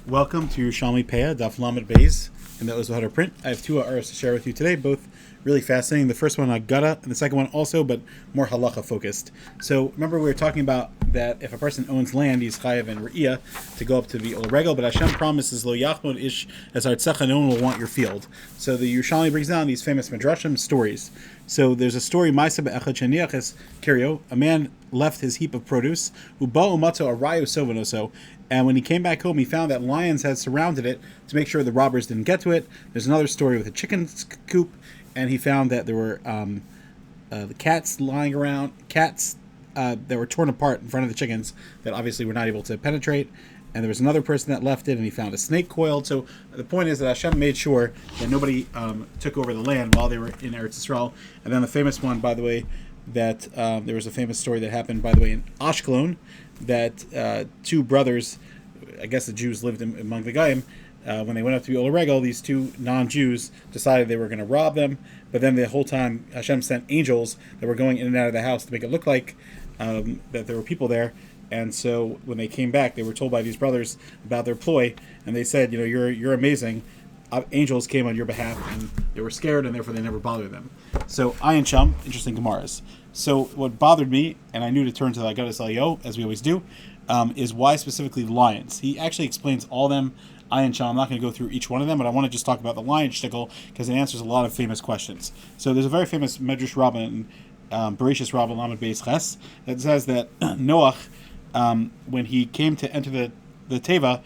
Welcome to Yerushalmi Peah, Daf Lamed Beis, and that was how to print. I have two Aras to share with you today, both really fascinating. The first one, Gada, and the second one also, but more halacha focused. So remember we were talking about that if a person owns land, he's chayav and re'iyah to go up to the old regal, but Hashem promises, Lo yachmod ish as artzecha, no one will want your field. So the Yerushalmi brings down these famous Midrashim stories. So there's a story, Ma'aseh be'echad sheniach Kirio, a man left his heap of produce, Uba umato arayo sovanoso, and when he came back home, he found that lions had surrounded it to make sure the robbers didn't get to it. There's another story with a chicken coop, and he found that there were the cats lying around, cats that were torn apart in front of the chickens that obviously were not able to penetrate. And there was another person that left it, and he found a snake coiled. So the point is that Hashem made sure that nobody took over the land while they were in Eretz Yisrael. And then the famous one, by the way, that there was a famous story that happened, by the way, in Ashkelon, that two brothers, I guess the Jews lived among the Goyim, when they went up to the Ola Regal, these two non-Jews decided they were going to rob them, but then the whole time Hashem sent angels that were going in and out of the house to make it look like that there were people there. And so when they came back, they were told by these brothers about their ploy, and they said, you're amazing. Angels came on your behalf, and they were scared, and therefore they never bothered them. So Ayin Sham, interesting Gemaras. So what bothered me, and I knew to turn to the Agadah Salyo, as we always do, is why specifically lions. He actually explains all of them. Ayin Sham, I'm not going to go through each one of them, but I want to just talk about the lion shtickle because it answers a lot of famous questions. So there's a very famous Medrash Rabbah, Bereshis Rabbah Lamed Beis Ches, that says that Noach, when he came to enter the Teva,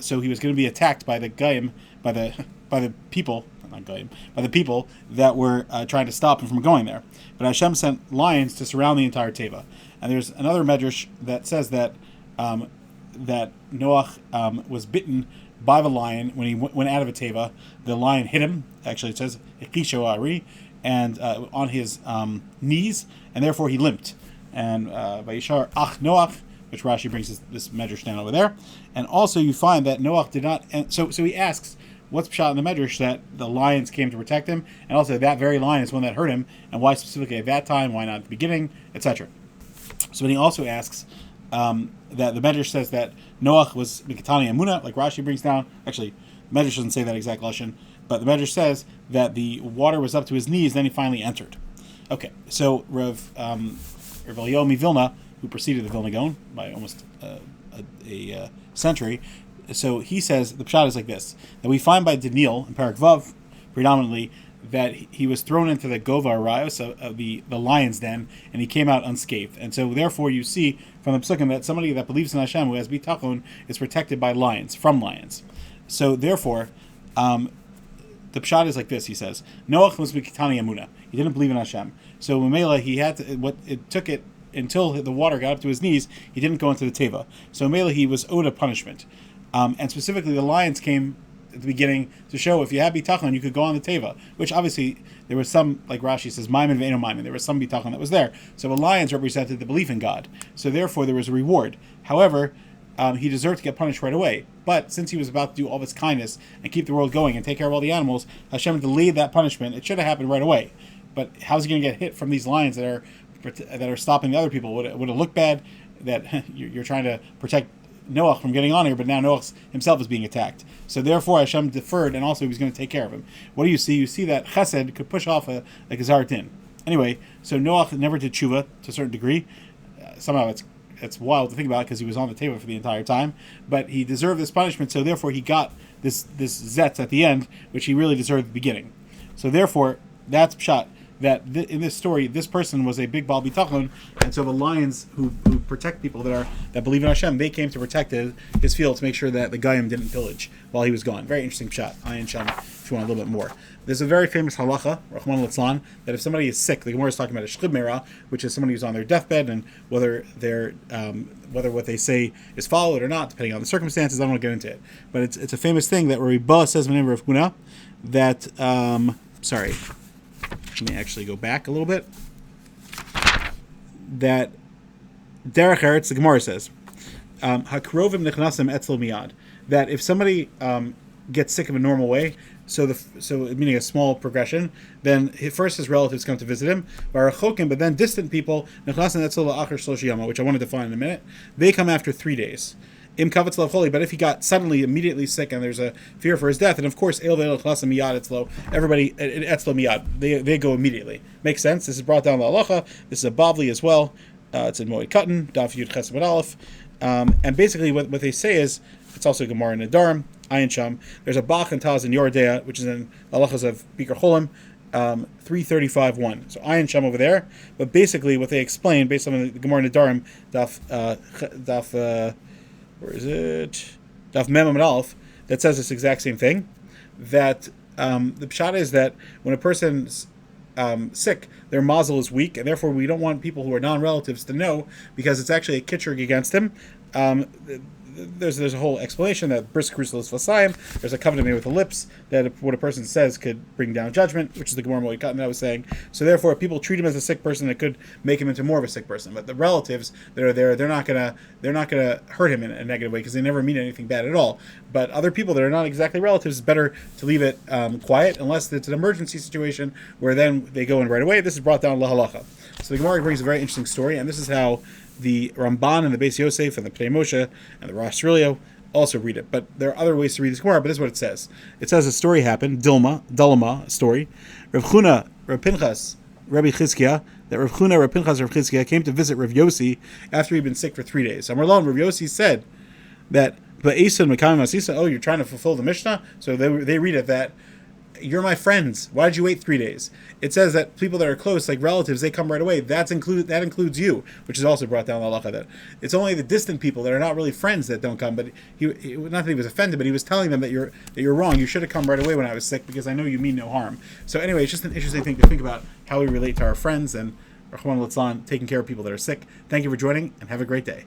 so he was going to be attacked by the Goyim, by the people, not Goyim, by the people that were trying to stop him from going there. But Hashem sent lions to surround the entire Teva. And there's another medrash that says that that Noach was bitten by the lion when he went out of a Teva. The lion hit him. Actually, it says Hekisho Ari, and on his knees, and therefore he limped. And Vayishar Ach Noach, which Rashi brings this medrash down over there. And also you find that Noach did not. And so he asks, what's pshat in the medrash that the lions came to protect him, and also that very lion is one that hurt him, and why specifically at that time, why not at the beginning, etc. So then he also asks that the medrash says that Noach was mikatani amuna, like Rashi brings down. Actually, the medrash doesn't say that exact lashon, but the medrash says that the water was up to his knees, then he finally entered. Okay, so Rav Yomi Vilna, who preceded the Vilna Gaon by almost a century, so he says the pshat is like this: that we find by Daniel in Parak Vav predominantly that he was thrown into the Gova Arayos of the lion's den, and he came out unscathed. And so therefore you see from the Psukim that somebody that believes in Hashem who has bitachon is protected by lions, from lions. So therefore the pshat is like this: he says Noach was mikitani amuna. He didn't believe in Hashem. So Mamela, he had to, it took it until the water got up to his knees. He didn't go into the teva. So Mamela, he was owed a punishment. And specifically, the lions came at the beginning to show if you had bitachon, you could go on the teva. Which obviously there was some, like Rashi says, maimin ve'eno maimin. There was some bitachon that was there. So the lions represented the belief in God. So therefore, there was a reward. However, he deserved to get punished right away. But since he was about to do all this kindness and keep the world going and take care of all the animals, Hashem delayed that punishment. It should have happened right away. But how's he going to get hit from these lions that are stopping the other people? Would it look bad that you're trying to protect Noach from getting on here, but now Noach himself is being attacked? So therefore Hashem deferred, and also he was going to take care of him. What do you see? You see that Chesed could push off a Gezar Din. Anyway, so Noach never did tshuva to a certain degree. Somehow it's wild to think about because he was on the table for the entire time, but he deserved this punishment, so therefore he got this zetz at the end, which he really deserved at the beginning. So therefore, that's pshat. That in this story, this person was a big Baal Bitachon, and so the lions who protect people that believe in Hashem, they came to protect his field to make sure that the Goyim didn't pillage while he was gone. Very interesting pshat. Ayin Sham, if you want a little bit more. There's a very famous halacha, Rahman Litzlan, that if somebody is sick, the Gemara is talking about a shchib meira, which is somebody who's on their deathbed, and whether what they say is followed or not, depending on the circumstances. I don't want to get into it, but it's a famous thing that Rabbi says in the name of Huna that sorry. Let me actually go back a little bit. That Derech Eretz, the Gemara says, Hakrovim nechnasim etzel miyad. That if somebody gets sick in a normal way, so meaning a small progression, then first his relatives come to visit him, but then distant people, nechnasim etzel la'achar shlosh yama, which I want to define in a minute, they come after 3 days. Im kavetz lo choli, but if he got suddenly, immediately sick, and there's a fear for his death, and of course, el ve'el chlas miyad etzlo, everybody etzlo miyad, they go immediately. Makes sense. This is brought down the halacha. This is a bavli as well. It's in Moed Katan, Daf Yud Ches Amud Aleph, and basically what they say is it's also Gemara in Nedarim, Ayin Sham. There's a Bach and Taz in Yordea, which is in the halachas of Bikur Cholim. 335.1. So Ayin Sham over there, but basically what they explain based on the Gemara Nedarim, Daf where is it? Daf Mem Amud Aleph, that says this exact same thing. That the pshat is that when a person's sick, their mazel is weak, and therefore we don't want people who are non-relatives to know, because it's actually a kitrig against him. There's a whole explanation that bris crucilis vasayim. There's a covenant made with the lips that what a person says could bring down judgment, which is the Gemara Moed Katan that I was saying. So therefore, if people treat him as a sick person, it could make him into more of a sick person. But the relatives that are there, they're not gonna hurt him in a negative way, because they never mean anything bad at all. But other people that are not exactly relatives, it's better to leave it quiet, unless it's an emergency situation where then they go in right away. This is brought down lahalacha. So the Gemara brings a very interesting story, and this is how the Ramban and the Beis Yosef and the Pnei Moshe and the Rosh Rilio also read it. But there are other ways to read this Gemara, but this is what it says. It says a story happened, Dulma story. Rav Chuna, Rav Pinchas, Rabbi Chizkiah, that Rav Chuna, Rav Pinchas, Rav Chizkiah came to visit Rav Yossi after he'd been sick for 3 days. Amar Lo, Rav Yossi said that, oh, you're trying to fulfill the Mishnah? So they read it that, you're my friends. Why did you wait 3 days? It says that people that are close, like relatives, they come right away. That includes you, which is also brought down the halacha that it's only the distant people that are not really friends that don't come. But he not that he was offended, but he was telling them that you're wrong. You should have come right away when I was sick, because I know you mean no harm. So anyway, it's just an interesting thing to think about how we relate to our friends and Rahman Litzlan taking care of people that are sick. Thank you for joining, and have a great day.